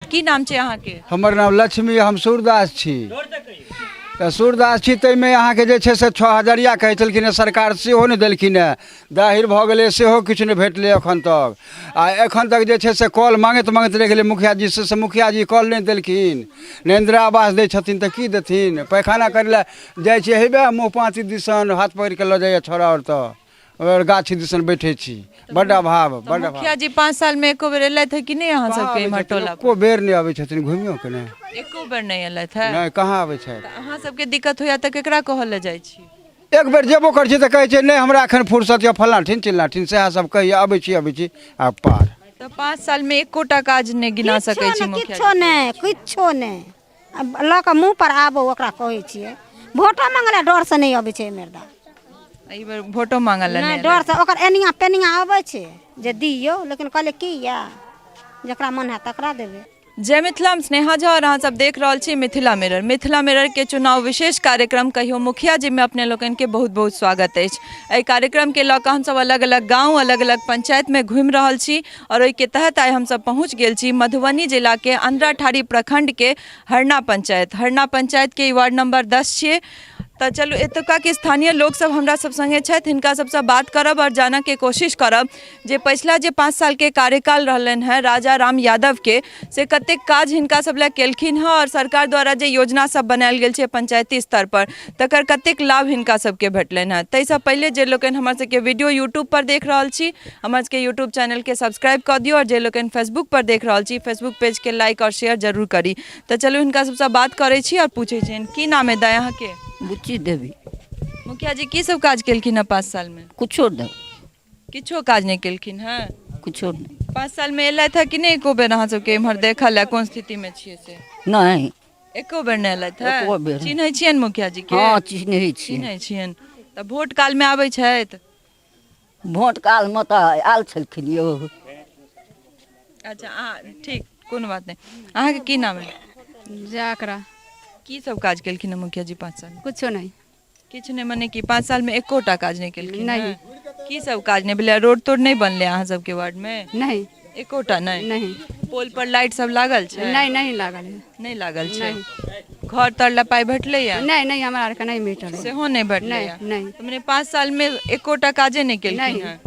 की नाम छै अहाँ के? हमर नाम लक्ष्मी, हम सूरदास छी। सूरदास छी ताहिमे अहाँके जे छै से 6000 कहै छलखिन सरकार, सेहो नहि देलखिन हेँ। दाहिर भऽ गेलै, सेहो किछु नहि भेटलै एखन तक। आ एखन तक जे छै से कॉल माँगैत रहि गेलै मुखिया जी से मुखिया जी कॉल नहि देलखिन, ने इन्दिरा आवास दै छथिन तऽ की देथिन। पैखाना करै लए जाइ छियै, हेबे मुँह पाँती दिसन हाथ पकड़ि कऽ लऽ जाइए छौड़ा, और तऽ और गाछी दिसन बैठे छी। बड्ड अभाव, बड्ड अभाव। मुखिया जी 5 साल में एको बेर एलथि है कि नहीं अहाँ सबके इम्हर टोला? एको बेर नहीं आबै छथिन, घुमियो के नहीं। एको बेर नहीं एलथि है? नहीं, कहाँ आबै छथि। अहाँ सबके दिक्कत होइया तऽ केकरा कहल ले जाइ छी? एक बेर जेबो कर छी तऽ कहै छै नहीं हमरा एखन फुर्सत या फलां ठिन चिल्ला ठिन, सएह सब कहिए आबै छी आ पार। तऽ 5 साल में एकोटा काज नहीं गिना सकै छी मुखिया जी? किछो नहीं लऽ कऽ मुँह पर आबो ओकरा कहै छियै। भोटो मंगले डर से नहीं अबै छै मर्दा। एहि बेर भोटो मांगल नहीं डर से ओकर एनिया पेनिया आबै छै जे दियौ, लेकिन कहले की या जकरा मन है तकरा देबै। जय मिथिला, हम स्नेहा झा और अहाँ सब देख रहल छी मिथिला मिरर। मिथिला मिरर के चुनाव विशेष कार्यक्रम कहियो मुखिया जी में अपने लोगन के बहुत बहुत स्वागत अछि। एहि कार्यक्रम के लऽ कऽ हम सब अलग अलग गाँव, अलग अलग पंचायत में घूमि रहल छी और ओहि के तहत आइ हम सब पहुँच गेल छी मधुबनी जिला के अंद्राठाड़ी प्रखंड के हरना पंचायत के वार्ड नंबर 10 छियै। तो चलू एतुका के स्थानीय लोग सब हमरा सब संगे छथि, हिनका सबसे बात करब और जानऽ के कोशिश करब जे पिछला जे 5 साल के कार्यकाल रहलन है राजा राम यादव के, से कतेक काज हिनका सब ले केलखिन है और सरकार द्वारा जे योजना सब बनायल गेल छै पंचायती स्तर पर तकर कतेक लाभ हिनका सबके भेटलनि है। ताहिसँ पहिले जे लोकनि हमर सबके वीडियो यूट्यूब पर देख रहल छी, हमर सबके यूट्यूब चैनल के सब्सक्राइब कर दियो और जे लोकनि फेसबुक पर देख रहल छी, फेसबुक पेज के लाइक और शेयर जरूर करी। तो चलू हिनका सबसे बात करै छी और पूछै छियनि की नाम है दाय अहाँ के? बुच्ची देवी। मुखिया जी की सब काज केलखिन है 5 साल में? कुछो नहीं, किछो काज नहीं केलखिन है? कुछो नहीं। 5 साल में एलथि है कि नहीं एको बेर अहाँ सबके इम्हर देखल है कोन स्थिति में छियै से? नहीं, एको बेर नहीं एलथि है? एको बेर। चिन्है छियनि मुखिया जी के? हाँ चिन्है छी। चिन्है छियनि। तऽ वोट काल में आबै छथि? वोट काल में तो आयल छलखिन यौ। अच्छा ठीक, कोनो बात नहीं। अहाँ के की नाम है? जाकरा की सब काज केलखिन है मुखिया जी 5 साल में? कुछो नहीं। किछु नहीं, मने कि 5 साल में एकोटा काज नहीं केलखिन? नहीं। की सब काज नहीं भेलै? रोड तोड नहीं बनले अहाँ सबके वार्ड में? नहीं एकोटा नहीं? नहीं पोल पर लाइट सब लागल छै? नहीं नहीं लागल है। नहीं लागल छै? घर तर ला पाई भेटले या? नहीं नहीं हमरा आर के नहीं मिटल है। सेहो नहीं भेटले या? नहीं। तो मैंने 5 साल में एकोटा काजे नहीं केलखिन है?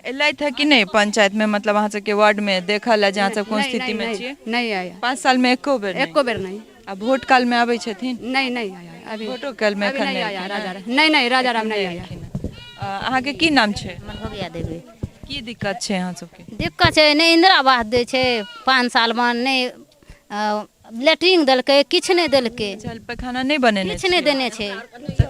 एलथि है कि नहीं पंचायत में, मतलब अहाँ सबके वार्ड में देखल है जहाँ सब कोन स्थिति में छियै? नहीं आया। 5 साल में एको बेर? एको बेर नहीं। आ वोट काल में आबै छथिन? नहीं नहीं आया अभी। वोटो काल में एखन नहीं नहीं आया राजा राम। नहीं नहीं राजा राम नहीं आया। अहाँ के की नाम छै? मनभगिया देवी। की दिक्कत छै अहाँ सबके? दिक्कत छै नहीं इंदिरा आवास दै छै 5 साल में, नहीं लेटरिन देलकै, किछु नहीं देलकै, चल पैखाना नहीं बनेने किछु नहीं देने छै।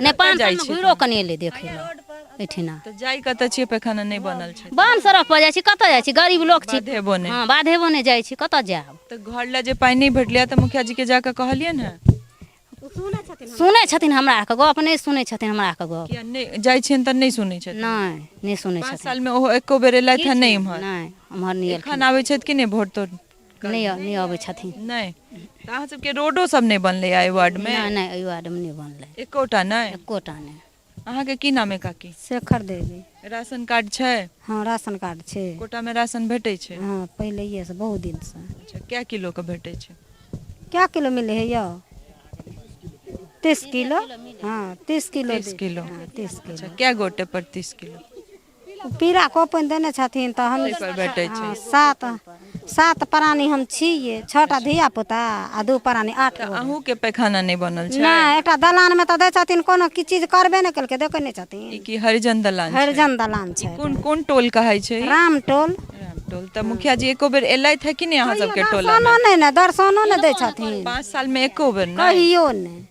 नहीं 5 साल में घुरो कने एलै देखे लए एठिना। तो जाई कतऽ छियै पैखाना नहीं बनल छै? बान सड़क पर जाइ छी, कतऽ जाइ छी, गरीब लोग छी। बाधेबो नहीं? हाँ बाधेबो नहीं जाइ छी, कतऽ जाब। तो घर ला जे पाई नहीं भेटलै तऽ मुखिया जी के जाके कहलियन है? सुनै छथिन हमरा आरके गप, नहीं सुनै छथिन हमरा आरके गप। किया नहीं जाइ छियन तऽ नहीं सुनै छथिन? नहीं सुनै 5 छथिन। साल में ओहो एको बेर एलथि है नहीं इम्हर? नहीं इम्हर नहीं एलखिन। एखन आबै छथि कि नहीं वोट तोड़? नहीं अबै छथिन। नहीं। तऽ अहाँ सबके रोडो सब नहीं बनलै आई वार्ड में? नहीं नहीं एहि वार्ड में नहीं बनलै एकोटा नहीं? एकोटा नहीं। अहाँ के की नाम है काकी? शेखर देवी। राशन कार्ड छै? हाँ राशन कार्ड छै। कोटा में राशन भेटै छै? हाँ पहले से बहुत दिन से। अच्छा, क्या किलो के भेटै छै? क्या किलो मिले है यो? 30 किलो। हाँ 30 किलो। 30 किलो। हाँ 30 अच्छा, किलो। क्या गोटे पर 30 किलो? पीरा कोपन देने छथिन तो हम पर भेटै छै? हाँ, सात प्राणी हम छियै, 6टा धिया पुता आ 2 प्राणी 8 तऽ गो। अहूँ के पैखाना नहीं बनल छै? नहीं एकटा दलान में तो दे छथिन, कोनो की चीज करबे नहीं केलके, देखे नहीं छथिन। ई की हरिजन दलान छै? हरिजन दलान छै। कोन कोन टोल कहै छै? राम टोल। राम टोल। तऽ मुखिया जी एको बेर एलथि है कि नहीं अहाँ सबके टोला में? दर्शनो नहीं ने, दर्शनो नहीं दे छथिन 5 साल में एको बेर नहीं? कहियो नहीं।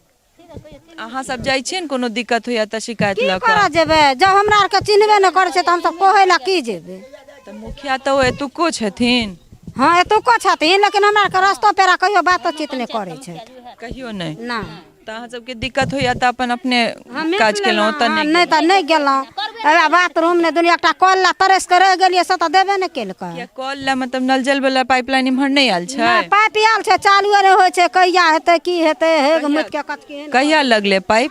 अहाँ सब जाइ छियै कोनो दिक्कत होइया तऽ शिकायत की लऽ करऽ कऽ? जेबै, जब हमरा आर के चिन्हबे नहीं करे छै तऽ हम सब कहै ला की जेबै। तऽ मुखिया तऽ ओ एतुको छथिन? हाँ एतुको छथिन, लेकिन हमरा आर के रास्तो पेरा कहियो बातचीत नहीं करे छै। कहियो नहीं? ना तऽ अहाँ सबके दिक्कत होइया तऽ अपन अपने काज केलहुँ तऽ नहीं? नहीं तो नहीं गेलहुँ। एबे बाथरूम ने दुनिया एकटा कल ला तरस के रह गेलिए से तो देबे नहीं केलकै। या कॉल ला मतलब नल जल वाला पाइपलाइन इम्हर नहीं आयल छै? पाइप आयल छै, चालू रे होइ छै, कहिया हेतै की हेतै, हे मुट के कचकी। कहिया लगले पाइप?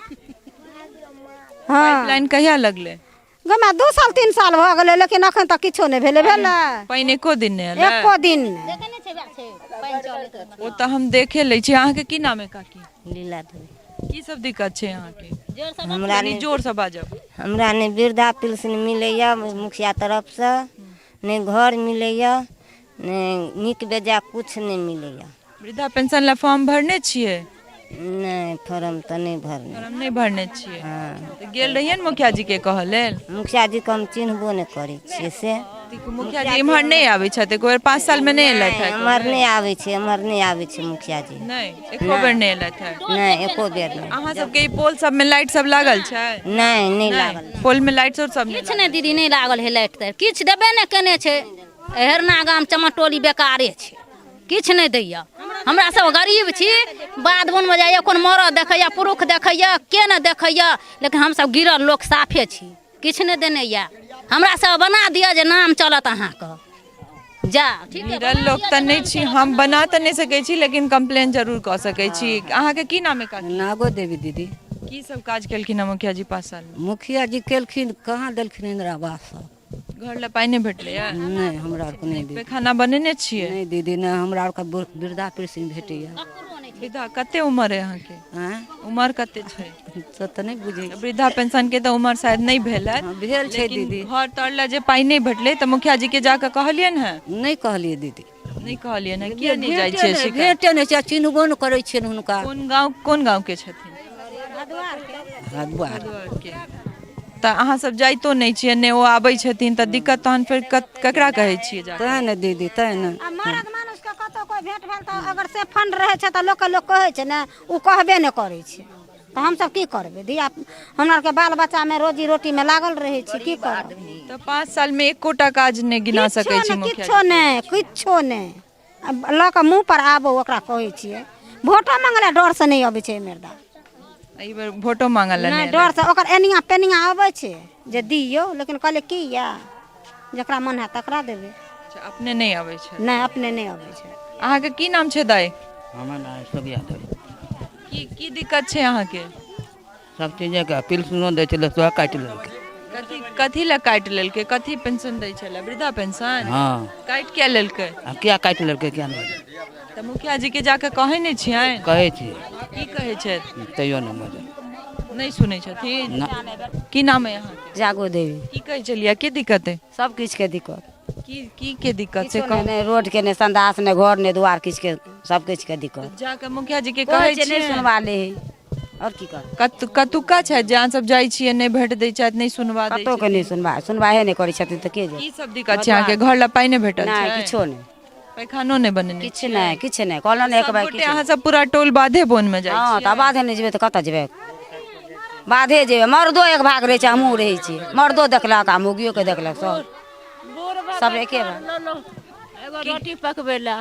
हाँ पाइपलाइन कहिया लगले? गमा 2 साल 3 साल भऽ गेलै लेकिन अखन तक किछो नहि भेलै पानि एको दिन नहि आयल एको दिन नहि। ओ तऽ हम देखे लै छी। अहाँके की नाम है काकी? लीला देवी। की सब दिक्कत छै अहाँके? हमरा कनी जोर से बाजब। हमरा ने वृद्धा पेंशन मिलैया मुखिया तरफसँ, ने घर मिलैया, ने नीक बेजाय कुछ नहीं मिलैया। वृद्धा पेंशन ला फॉर्म भरने छियै? नहीं फॉर्म तो नहीं भरने। फॉर्म नहीं भरने छियै? हाँ तऽ गेल रहियै ने मुखिया जी के कहऽ लेल? मुखिया जी के हम चिन्हबो नहीं करै छियै से। मुखिया जी इम्हर नहीं आबै छथि, एको बेर 5 साल में नहीं एलथि है? हमर नहीं आबै छै, हमर नहीं आबै छै मुखिया जी। नहीं एको बेर नहीं एलथि है? नहीं एको बेर नहीं। अहाँ सबके ई पोल सब में लाइट सब लागल छै? नहीं नहीं लागल। पोल में लाइट सब नहीं किछु नहि दीदी नहि लागल है लाइट तऽ किछु देबे नहि केने छै। हेरना गाम चमटोली बेकारे छै, किछु नहि दैया। हमरा सब गरीब छी, बाध बनमे जाइए कोन मरद देखैया पुरुष देखैया के नहि देखैया, लेकिन हमसब गिरल लोक साफे छी, किछु नहि देने यऽ। हमरा सब बना दिअ जे नाम चलत अहाँके जा। ठीक है गिरल लोक तऽ नहीं छी, हम बना तऽ नहीं सकै छी लेकिन कंप्लेन जरूर कऽ सकै छी। अहाँके की नाम है काकी? नागो देवी दीदी। की सब काज केलखिन मुखिया जी 5 साल में? मुखिया जी केलखिन, कहाँ देलखिन इंदिरा आवास सब। घर ला पाइ नहीं भेटलै है? नहीं हमरा आरके नहीं दीदी। खाना बनेने छियै? नहीं दीदी नहीं, हमरा आरके वृद्धा पेंशन भेटैया। वृद्धा कते उम्र है अहाँके? हैं उम्र कते छै? तो नहीं बुझे। वृद्धा पेंशन के तो उम्र शायद नहीं भेल है। हाँ, भेल छै दीदी। घर तर ला जे पाइ नहीं भेटलै तऽ मुखिया जी के जाके कहलियन है? नहीं कहलिए दीदी। नहीं कहलियन है? किया नहीं जाइ छै शिकायत? भेटे नहीं छै, चिन्हबो नहीं करै छियनि हुनका। कोन गांव के छथिन? हदुआर। के तऽ अहाँ सब जाइतो नहीं छियै ने, ओ आबै छथिन तऽ दिक्कत तहन फेर ककरा कहै छियै जाके? तै ने दीदी तै ने। आ मरद मानुष के कतौ कोई भेंट भेल तऽ अगर से फंड रहे छै तऽ लोक कहै छै ने, उ कहबे नहि करै छै। तऽ हमसब की करबै? दिया हमरा आरके बाल बच्चा में रोजी रोटी में लागल रहे छी, की करब? तऽ 5 साल में एकोटा काज नहीं गिना सकै छी मुखिया किछो नहीं किछो नहीं। लऽ कऽ मुँह पर आबो ओकरा कहै छियै। वोटो मंगला डर से नहीं अबै छै मर्दा। एहि बेर वोटो मांगल नहीं डर से ओकर एनिया पेनिया आबै छै जे दियौ, लेकिन कहले की या जकरा मन है तकरा देबै। अच्छा, अपने नहीं आबै छै? नहीं अपने नहीं अबै छै। अहाँके की नाम छै दाई? हमर नाम सब याद है। की दिक्कत छै अहाँके? सब चीज के पेंशनो दै छलै तो काटि लेलकै। कथी ला काटि लेलकै? कथी पेंशन दै छलै? वृद्धा पेंशन? हाँ काटि क्या लेलकै? आ क्या काटि लेलकै क्या नहीं तऽ मुखिया जी के जाके कहै नहीं छियै? कहै छी की कहै छथि? तैयो नहीं मजा नहीं सुनै छथिन? ना। की नाम है अहाँके? जागो देवी। की कहै छलियै? की दिक्कत है? सब किछ के दिक्कत। की के दिक्कत से किछो नहीं, रोड के नहीं, संदास नहीं, घर नहीं, द्वार किछ के, सब किछ के दिक्कत। जाके मुखिया जी के कहै कहै छै नहीं छियै? सुनवा ले और की कर। कतुका छै जे अहाँ सब जाइ छियै नहीं भेट दै छथि, नहीं सुनवा दै कतौ के नहीं सुनवाहे नहीं करै छथिन तऽ के जे। की सब दिक्कत छै अहाँके? घर ला पाइ नहीं भेटल नहीं छै? किछो नहीं, पैखानो नहीं बनेने? किछ नहीं किछ नहीं। कहलो नहीं एक बार सबगोटे अहाँ सब पूरा टोल बाधे बोन में जाइ हाँ छियै? तऽ बाधे नहीं जेबै तऽ कतऽ जेबै? बाधे जेबै। मर्दो एक भाग रहे छै, हमहूँ रहै छी। मर्दो देखलक आ मौगियो के देखलक, सब एके बार। एगो रोटी पकबै ला,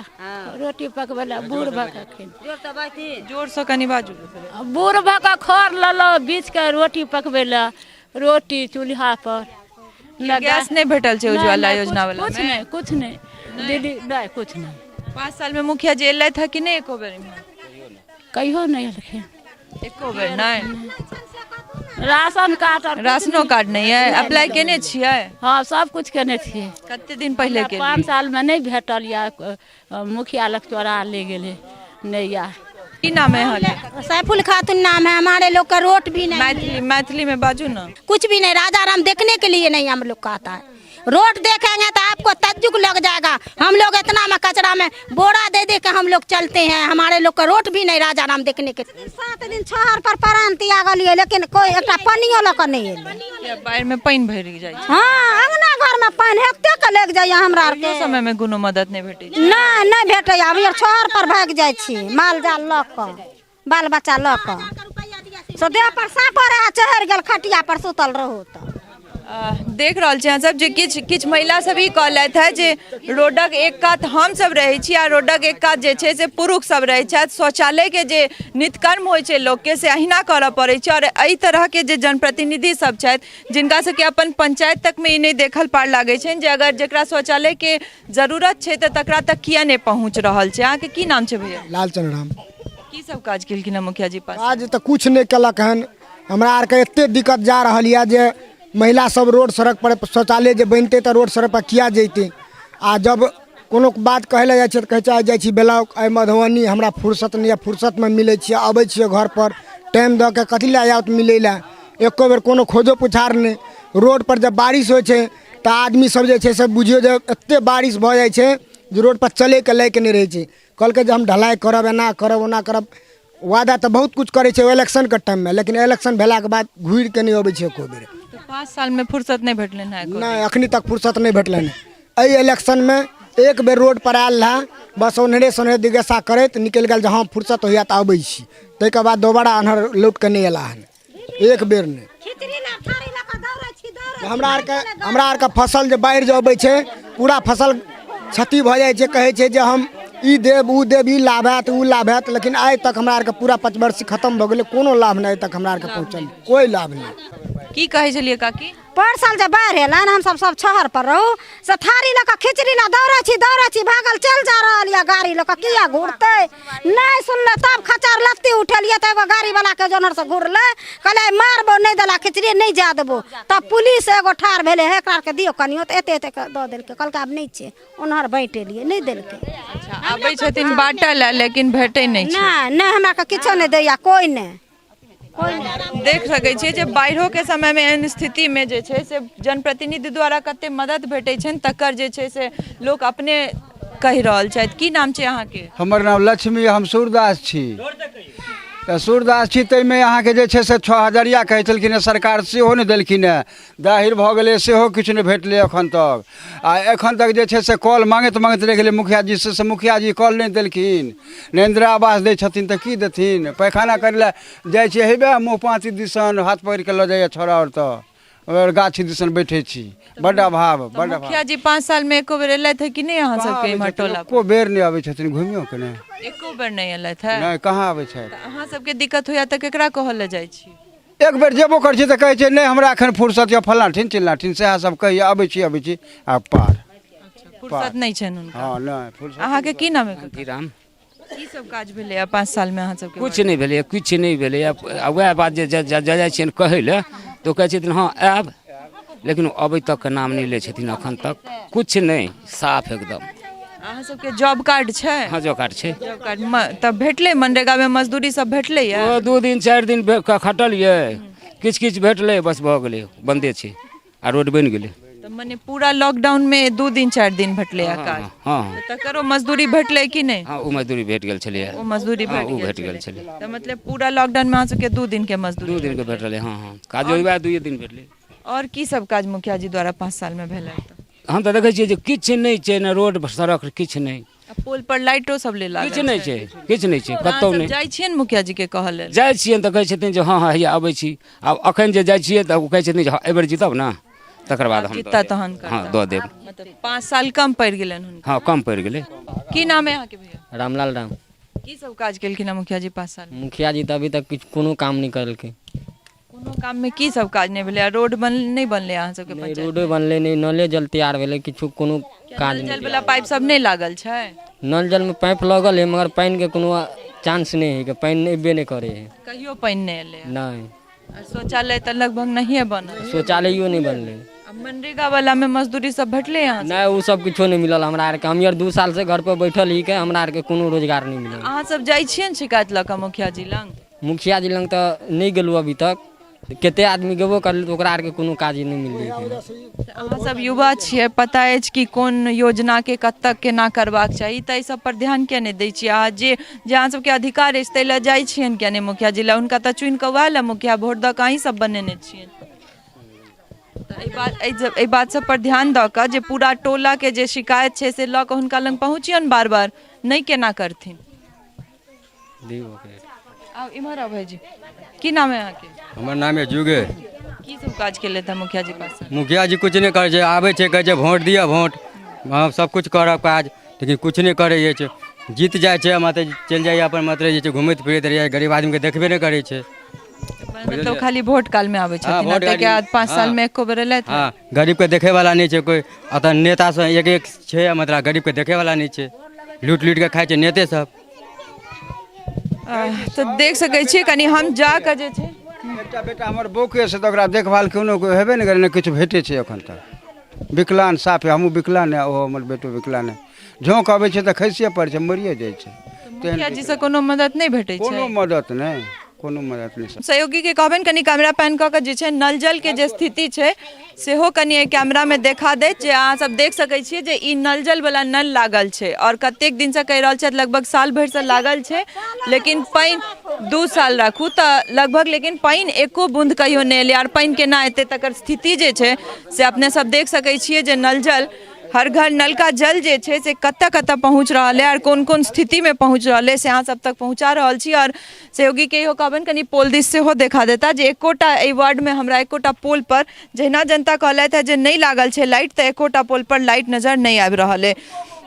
रोटी पकबै ला बूढ़ भखखिन। जोर से कनी बाजू। बूढ़ भख खर ललो बीच के रोटी पकबै ला, रोटी चूल्हा पर। गैस नहीं भेटल छै उज्ज्वला योजना वाला कुछ में? नहीं कुछ नहीं दीदी, नहीं कुछ नहीं। 5 साल में मुखिया जी एलै था कि नहीं एको बेर इम्हर? कहियो नहीं एलखिन। एको बेर नहीं? राशन कार्ड और राशनो कार्ड नहीं है? अप्लाई केने छियै? हाँ सब कुछ केने छियै। कते दिन पहले के? 5 साल में नहीं भेटल या मुखिया लग चोरा ले गेले नहीं या। की नाम है अहाँके? सैफुल खातून नाम है। हमारे लोग का रोट भी नहीं, मैथिली में बाजू ना। कुछ भी नहीं। राजा राम देखने के लिए नहीं हम लोग का आता है। रोड देखेंगे तो आपको तज्जुक लग जाएगा। हम लोग इतना में कचरा में बोरा दे दे के हम लोग चलते हैं। हमारे लोग का रोड भी नहीं राजा राम देखने के। 7 दिन छहर पर प्राण त्याग लिए, लेकिन कोई एक पानियो लऽ कऽ नहीं एलै। बाढ़ में पानि भरि जाइ छै? हाँ अंगना घर में पानि हेक्टे के लग जाइए हमरा आर के। समय में कोनो मदद नहीं भेटै छै? नहीं भेटैया। अभी छहर पर भाग जाइ छी, माल जाल लऽ कऽ, बाल बच्चा लऽ कऽ। सो देह पर साँप रहे चढ़ि गेल, खटिया पर सुतल रहू तऽ। देख रहल छी अहाँ सब जे किछ महिला सब ई कहलथि है जे रोडक एक कात हम सब रहै छी आ रोडक एक कात जे छै से पुरुष सब रहै छथि। शौचालय के जे नित्यकर्म होइ छै लोक के से अहिना करऽ पड़ै छै। और एहि तरह के जे जनप्रतिनिधि सब छथि जिनका सबके अपन पंचायत तक में ई नहीं देखल पार लागै छै जे अगर जेकरा शौचालय के जरूरत छै तऽ तकरा तक किया नहीं पहुँच रहल छै। अहाँके की नाम छै भैया? लालचंद राम। की सब काज केलखिन मुखिया जी पास? आज तो कुछ नहीं कलक हन। हमरा आर के एते दिक्कत जा रही है जे महिला सब रोड सड़क पर शौचालय जे बनते तो रोड सड़क पर किया जैते। आ जब कोनो बात कहले जाइ छै तऽ कहै जाइ छी ब्लॉक आइ मधुबनी हमरा फुर्सत नहीं है, फुर्सत में मिले छियै आबै छियै घर पर टाइम दऽ के कथी लए आयत मिलै लए। एको बेर कोनो खोजो पुछार नहीं। रोड पर जब बारिश होइ छै तऽ आदमी सब जे छै से बुझियो जे एते बारिश भऽ जाइ छै जे रोड पर चले के लायक नहीं रहै छै। कहलकै जे हम ढलाई करब, एना करब, ओना करब। वादा तो बहुत कुछ करे छै इलेक्शन के टाइम में, लेकिन इलेक्शन भेला के बाद घूर के नहीं अबै छै एको बेर। तो 5 साल में फुर्सत नहीं भेटले है? नहीं, अखनी तक फुर्सत नहीं भेटले है। एहि इलेक्शन में एक बेर रोड पर आयल रहा, बस ओनहरे सोनहरे दिगेसा करैत निकल गल जे हाँ फुर्सत होइया तऽ अबै छी। ताहिके बाद दोबारा अन्हर लौट के नहीं अयला हन, एक बेर नहीं। हमरा आरके फसल जे बाढ़ि जे अबै छै पूरा फसल क्षति भऽ जाइ छै। कहै छै जे हम ई देब ऊ देब, ई लाभ हैत ऊ लाभ हैत, लेकिन आइ तक हमरा आरके पूरा 5 वर्ष खत्म भऽ गेलै, कोनो लाभ नहीं आइ तक हमरा आरके पहुँचल, कोई लाभ नहीं। की कहै छलियै काकी? परसल जे बाढ़ि एलन हम सब छहर पर रहू से थारी लऽ कऽ खिचड़ी लऽ दौड़ै छी भागल चल जा रहल या गाड़ी लऽ कऽ किया घूरते नहीं सुनले। तब खचार लत्ती उठेलिए तऽ एगो गाड़ी वाला के जोनर से घूरले, कहले मारबो नहीं देला खिचड़ी नहीं जा देबो। तब पुलिस एगो ठार भेले है, एकरा के दियो कनियो तऽ एते एते दऽ देलकै। कहलकै आब नहीं छै, ओनहर बाँटि एलिए नहीं देलकै। अच्छा, आबै छथिन बाटल लेकिन भेटै नहीं छै? नहीं हमरा के किछो नहीं दैया, कोई नहीं। देख सकै छियै जे बाढ़ियो के समय में एहन स्थिति में जे छै से जनप्रतिनिधि द्वारा कते मदद भेटै छनि तकर जे छै से लोक अपने कहि रहल छथि। की नाम छै अहाँके? हमर नाम लक्ष्मी, हम सूरदास छी। तऽ सूरदास छी, ताहिमे अहाँके जे छै से 6000 कहै छलखिन हँ, सरकार सेहो नहि देलखिन हँ। दाहिर भऽ गेलै, सेहो किछु नहि भेटलै एखन तक। आ एखन तक जे छै से कॉल माँगैत रहि गेलै मुखिया जी से मुखिया जी कॉल नहीं देलखिन। ने इंदिरा आवास दै छथिन तऽ की देथिन? पैखाना करै लए जाइ छियै हेबे मुँह पाँती दिसन हाथ पकड़ि कऽ लऽ जाइए छोड़ा, और तऽ गाछी दिसन बैठे छी। बड़ अभाव, बड़ अभाव। मुखिया जी 5 साल में एको बेर एलथि है कि नहीं अहाँ सबके इम्हर टोला? एको बेर नहीं आबै छथिन, घुमियो के नहीं, एको बेर नहीं एलथि है? नहीं, कहाँ आबै छथि। अहाँ सबके दिक्कत होइया तऽ केकरा कहल ले जाइ छी? एक बेर जेबो कर छी तऽ कहै छै नहीं हमरा एखन फुर्सत या फलां ठिन चिल्ला ठिन सएह सब कहिए आबै छी आ पार। फुर्सत नहीं छनि हुनका? हाँ नहीं फुर्सत। अहाँके की नाम है? राम की सब काज भेलै 5 साल में अहाँ सबके? कुछ नहीं भेलै, कुछ नहीं भेलै। वह बात जे जाइ छियनि कहै लए तऽ कहै छथिन हाँ आयब, लेकिन अबै तक के नाम नहीं लै छथिन अखन तक, कुछ नहीं, साफ एकदम। अहाँ सबके जॉब कार्ड छै? हाँ जॉब कार्ड छै। जॉब कार्ड तब भेटलै? मनरेगा में मजदूरी सब भेटलै या? 2 दिन 4 दिन खटलियै, किछ भेटलै, बस भऽ गेलै, बंदे छै आ रोड बनि गेलै। तऽ मने पूरा लॉकडाउन में 2 दिन 4 दिन भेटलै या काज? हाँ तकरो मजदूरी भेटलै कि नहीं? हाँ ओ मजदूरी भेट गेल छलै। ओ मजदूरी भेट गेल छलै। तऽ मतलब पूरा लॉकडाउन में अहाँ सबके 2 दिन के मजदूरी? 2 दिन के भेट रहलै। हाँ काज वएह 2 दिन भेटलै। और की सब काज मुखिया जी द्वारा 5 साल में भेलै? हम तऽ देखै छियै जे किछु नहीं छै, ने रोड सड़क किछु नहीं, पोल पर लाइटो सब ले लागल? किछु नहीं छै, किछु नहीं छै, कतौ नहीं। जाइ छियै मुखिया जी के कहल लेल? जाइ छियै तऽ कहै छथिन जे हाँ हाँ हैया आबै छी। आब अखन जे जाइ छियै तऽ ओ कहै छथिन जे एहि बेर जीतब ने तकर बाद हम हाँ दऽ देब। मतलब 5 साल कम पड़ि गेलनि हुनका? हाँ कम पड़ि गेलै। की नाम है अहाँके भैया? रामलाल राम। की सब काज केलखिन मुखिया जी 5 साल? मुखिया जी तो अभी तक कोनो काम नहीं करलकै। कोनो काम में की सब काज नहीं भेलै? रोड नहीं बनलै अहाँ सबके पंचायत? रोड बनलै नहीं, नले जल तैयार भेलै, किछु कोनो काज नहीं। जल वाला पाइप सब नहीं लागल छै? नल जल में पाइप लगल है, मगर पानी के कोनो चांस नहीं है कि पानी एबे नहीं करे है। कहियो पानी नहीं एलै? नहीं। शौचालय तो लगभग नहीं बनल? शौचालयो नहीं बनलै। मनरेगा वाला में मजदूरी सब भेटलै यहाँ? नहीं वो सब किछो नहीं मिलल हमरा आर के। हम यार 2 साल से घर पर बैठल ही के, हमरा आर के कोनो रोजगार नहीं मिलल। अहाँ सब जाइ छियै शिकायत लऽ कऽ मुखिया जी लंग? मुखिया जी लंग तो नहीं गेलू अभी तक, कते आदमी गेबो करल तो ओकरा आर के कोनो काज नहीं मिललै। अहाँ सब युवा छियै, पता अछि कि कोन योजना के कतऽ केना करबाक चाही, तऽ एहि सब पर ध्यान किया नहि दै छियै? अहाँ जे अहाँ सबके अधिकार अछि ताहि लए जाइ छियनि किया नहि मुखिया जी लए? हुनका तऽ चुनि कऽ वएह लए मुखिया वोट दऽ कऽ अहीं सब बनेने छियनि। एहि बात सब पर ध्यान दऽ कऽ जे पूरा टोला के जे शिकायत छै से लऽ कऽ हुनका लग पहुँचियनि बार बार, नहीं केना करथिन? आब इम्हर आउ भाईजी, की नाम है अहाँके? हमर नाम है जुगे। की सब काज केले थे मुखिया जी पास? मुखिया जी कुछ नहीं करे, आबे छे कहे वोट दिया वोट, हम सब कुछ करब काज, लेकिन कुछ नहीं करे छे। जीत जाए छे मतलब चल जाइए अपन मतलब घूमत फिरत रहिए, गरीब आदमी के देखबे नहीं करे छे। मतलब खाली वोट काल में आवे छथिन, ताके बाद 5 साल में एको बेर एलै? हाँ गरीब के देखे वाला नहीं छे कोई, अतः नेता सब एक एक छे, मतलब गरीब के देखे वाला नहीं छे, लूट लूट के खाए छे नेते सब। तो देख सकै छी कनी हम जा के जे छै एकटा बेटा हमर बौके से तऽ ओकरा देखभाल कोनो कोइ हेबे नहि करे, ने किछु भेटै छै एखन तक। विकलांग साफ है, हमहूँ विकलांग है, ओहो हमर बेटो विकलांग है। झोंक अबै छै तऽ खसिए पड़ै छै, मरिए जाइ छै। मुखिया जी से कोनो मदद नहीं भेटै छै? कोनो मदद नहीं, कोनो मदद नहीं। सहयोगी के कहबनि कनि कैमरा पैन कऽ के जे छै नल जल के जे स्थिति छै सेहो कनि एहि कैमरा में देखा दे, जे अहाँ सब देख सकै छियै जे ई नल जल वाला नल लागल छै और कतेक दिन से कहि रहल छथि, लगभग साल भरि से लागल छै, लेकिन पानि 2 साल राखू तऽ लगभग, लेकिन पानि एको बूंद कहियो नहीं एलै। और पानि केना एतै तकर स्थिति जे छै से अपने सब देख सकै छियै जे नल जल, हर घर नल का जल जे छै से कतऽ कतऽ पहुँच रहल है और कोन कोन स्थिति में पहुँच रहल है से अहाँ सब तक पहुँचा रहल छी। और सहयोगी के इहो कहबनि कनि पोल दिस सेहो देखा देता जे एकोटा एहि वार्ड में हमरा एकोटा पोल पर जहिना जनता कहलथि है जे नहीं लागल छै लाइट, तऽ एकोटा पोल पर लाइट नजर नहीं आबि रहल है।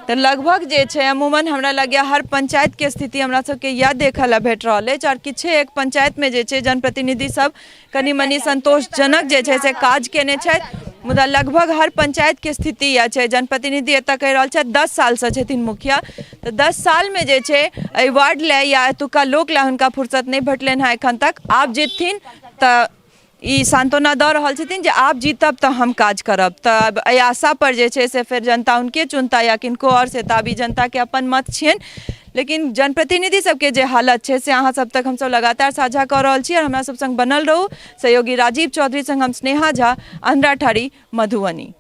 तो लगभग जे छै अमूमन हमरा लगैया हर पंचायत के स्थिति हमरा सबके इएह देखऽ ला भेट रहल अछि। और किछे एक पंचायत में जे छै जनप्रतिनिधि सब कनि मनी संतोषजनक जे छै से काज केने छथि, मुदा लगभग हर पंचायत के स्थिति यह छै। जनप्रतिनिधि एतऽ कहि रहल छथि 10 साल से छथिन मुखिया, तऽ 10 साल में जे छै एहि वार्ड ले या एतुका लोक ले हुनका फुर्सत नहीं भेटलनि हैं एखन तक। आब जीतथिन तऽ ई सांत्वना दऽ रहल छथिन जे आप जीतब तऽ हम काज करब, तऽ एहि आशा पर जे छै से फिर जनता उनके चुनता या किनको और से, ताबी जनता के अपन मत छियनि। लेकिन जनप्रतिनिधि सबके जे हालत छै से अहाँ सब तक हम सब लगातार साझा कऽ रहल छी। और हमरा सब संग बनल रहू। सहयोगी राजीव चौधरी संग हम स्नेहा झा, अंधराठाड़ी, मधुबनी।